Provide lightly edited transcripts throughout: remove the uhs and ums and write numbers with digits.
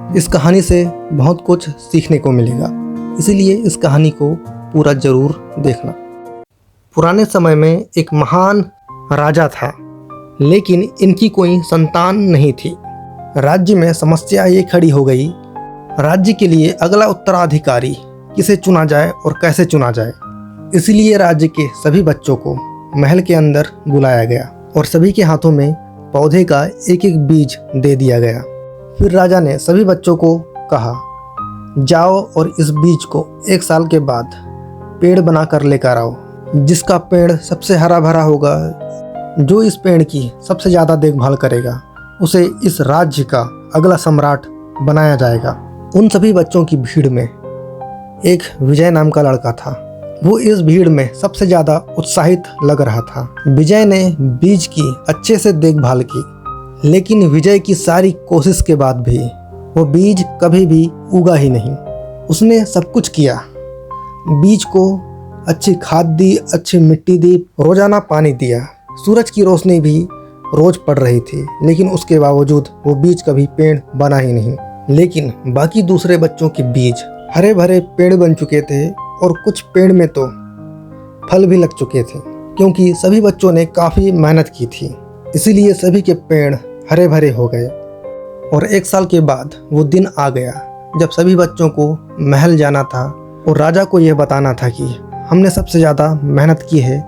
इस कहानी से बहुत कुछ सीखने को मिलेगा, इसीलिए इस कहानी को पूरा ज़रूर देखना। पुराने समय में एक महान राजा था, लेकिन इनकी कोई संतान नहीं थी। राज्य में समस्या ये खड़ी हो गई, राज्य के लिए अगला उत्तराधिकारी किसे चुना जाए और कैसे चुना जाए। इसलिए राज्य के सभी बच्चों को महल के अंदर बुलाया गया और सभी के हाथों में पौधे का एक एक बीज दे दिया गया। फिर राजा ने सभी बच्चों को कहा, जाओ और इस बीज को 1 साल के बाद पेड़ बनाकर लेकर आओ। जिसका पेड़ सबसे हरा भरा होगा, जो इस पेड़ की सबसे ज़्यादा देखभाल करेगा, उसे इस राज्य का अगला सम्राट बनाया जाएगा। उन सभी बच्चों की भीड़ में एक विजय नाम का लड़का था। वो इस भीड़ में सबसे ज़्यादा उत्साहित लग रहा था। विजय ने बीज की अच्छे से देखभाल की, लेकिन विजय की सारी कोशिश के बाद भी वो बीज कभी भी उगा ही नहीं। उसने सब कुछ किया, बीज को अच्छी खाद दी, अच्छी मिट्टी दी, रोज़ाना पानी दिया, सूरज की रोशनी भी रोज़ पड़ रही थी, लेकिन उसके बावजूद वो बीज कभी पेड़ बना ही नहीं। लेकिन बाकी दूसरे बच्चों के बीज हरे भरे पेड़ बन चुके थे और कुछ पेड़ में तो फल भी लग चुके थे, क्योंकि सभी बच्चों ने काफ़ी मेहनत की थी। इसीलिए सभी के पेड़ हरे भरे हो गए। और 1 साल के बाद वो दिन आ गया जब सभी बच्चों को महल जाना था और राजा को यह बताना था कि हमने सबसे ज़्यादा मेहनत की है,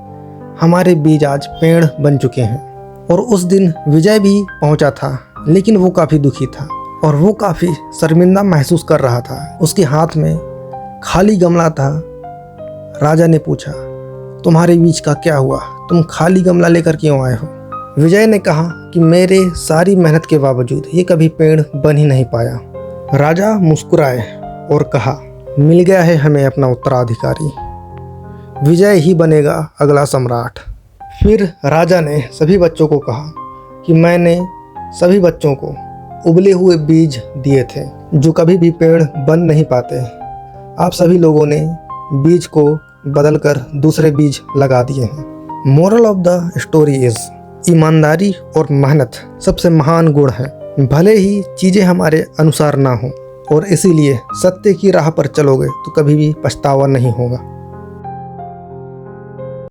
हमारे बीज आज पेड़ बन चुके हैं। और उस दिन विजय भी पहुंचा था, लेकिन वो काफ़ी दुखी था और वो काफ़ी शर्मिंदा महसूस कर रहा था। उसके हाथ में खाली गमला था। राजा ने पूछा, तुम्हारे बीज का क्या हुआ? तुम खाली गमला लेकर क्यों आए हो? विजय ने कहा कि मेरे सारी मेहनत के बावजूद ये कभी पेड़ बन ही नहीं पाया। राजा मुस्कुराए और कहा, मिल गया है हमें अपना उत्तराधिकारी, विजय ही बनेगा अगला सम्राट। फिर राजा ने सभी बच्चों को कहा कि मैंने सभी बच्चों को उबले हुए बीज दिए थे जो कभी भी पेड़ बन नहीं पाते। आप सभी लोगों ने बीज को बदलकर दूसरे बीज लगा दिए हैं। Moral of the story is, ईमानदारी और मेहनत सबसे महान गुण है। भले ही चीज़ें हमारे अनुसार ना हो, और इसीलिए सत्य की राह पर चलोगे तो कभी भी पछतावा नहीं होगा।